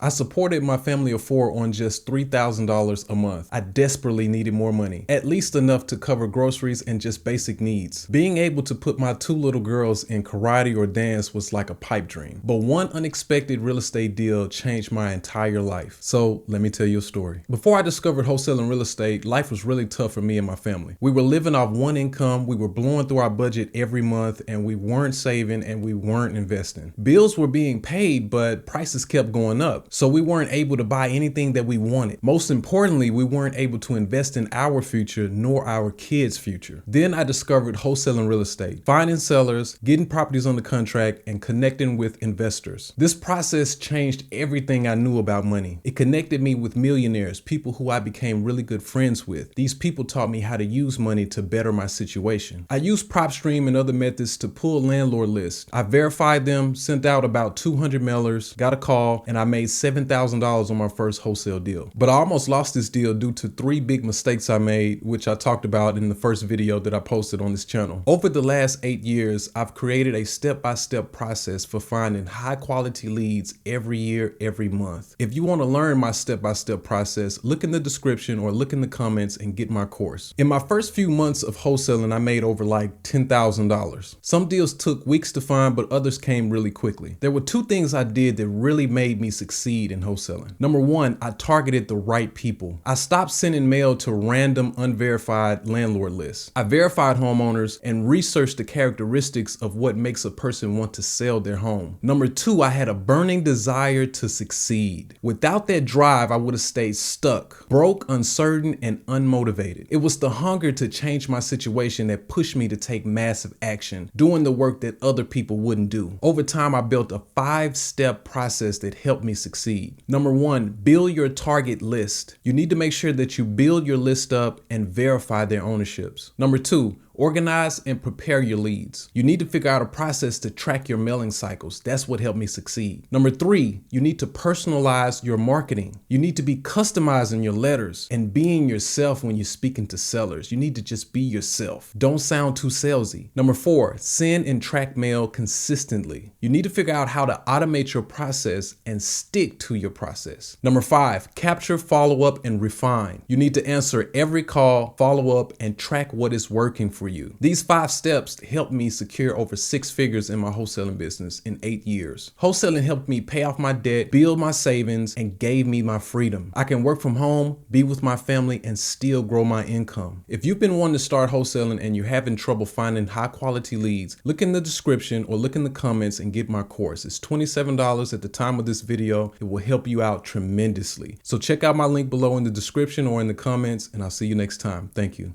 I supported my family of four on just $3,000 a month. I desperately needed more money, at least enough to cover groceries and just basic needs. Being able to put my two little girls in karate or dance was like a pipe dream. But one unexpected real estate deal changed my entire life. So let me tell you a story. Before I discovered wholesaling real estate, life was really tough for me and my family. We were living off one income, we were blowing through our budget every month, and we weren't saving and we weren't investing. Bills were being paid, but prices kept going up. So we weren't able to buy anything that we wanted. Most importantly, we weren't able to invest in our future nor our kids' future. Then I discovered wholesaling real estate, finding sellers, getting properties under contract, and connecting with investors. This process changed everything I knew about money. It connected me with millionaires, people who I became really good friends with. These people taught me how to use money to better my situation. I used PropStream and other methods to pull landlord lists. I verified them, sent out about 200 mailers, got a call, and I made $7,000 on my first wholesale deal. But I almost lost this deal due to 3 big mistakes I made, which I talked about in the first video that I posted on this channel. Over the last 8 years, I've created a step-by-step process for finding high quality leads every year, every month. If you want to learn my step-by-step process, look in the description or look in the comments and get my course. In my first few months of wholesaling, I made over like $10,000. Some deals took weeks to find, but others came really quickly. There were 2 things I did that really made me succeed in wholesaling. Number 1, I targeted the right people. I stopped sending mail to random unverified landlord lists. I verified homeowners and researched the characteristics of what makes a person want to sell their home. Number 2, I had a burning desire to succeed. Without that drive, I would have stayed stuck, broke, uncertain, and unmotivated. It was the hunger to change my situation that pushed me to take massive action, doing the work that other people wouldn't do. Over time, I built a 5-step process that helped me succeed. Number 1, build your target list. You need to make sure that you build your list up and verify their ownerships. Number 2, organize and prepare your leads. You need to figure out a process to track your mailing cycles. That's what helped me succeed. Number 3, you need to personalize your marketing. You need to be customizing your letters and being yourself when you're speaking to sellers. You need to just be yourself. Don't sound too salesy. Number 4, send and track mail consistently. You need to figure out how to automate your process and stick to your process. Number 5, capture, follow up, and refine. You need to answer every call, follow up, and track what is working for you. These 5 steps helped me secure over 6 figures in my wholesaling business in 8 years. Wholesaling helped me pay off my debt, build my savings, and gave me my freedom. I can work from home, be with my family, and still grow my income. If you've been wanting to start wholesaling and you're having trouble finding high quality leads, look in the description or look in the comments and get my course. It's $27 at the time of this video. It will help you out tremendously. So check out my link below in the description or in the comments, and I'll see you next time. Thank you.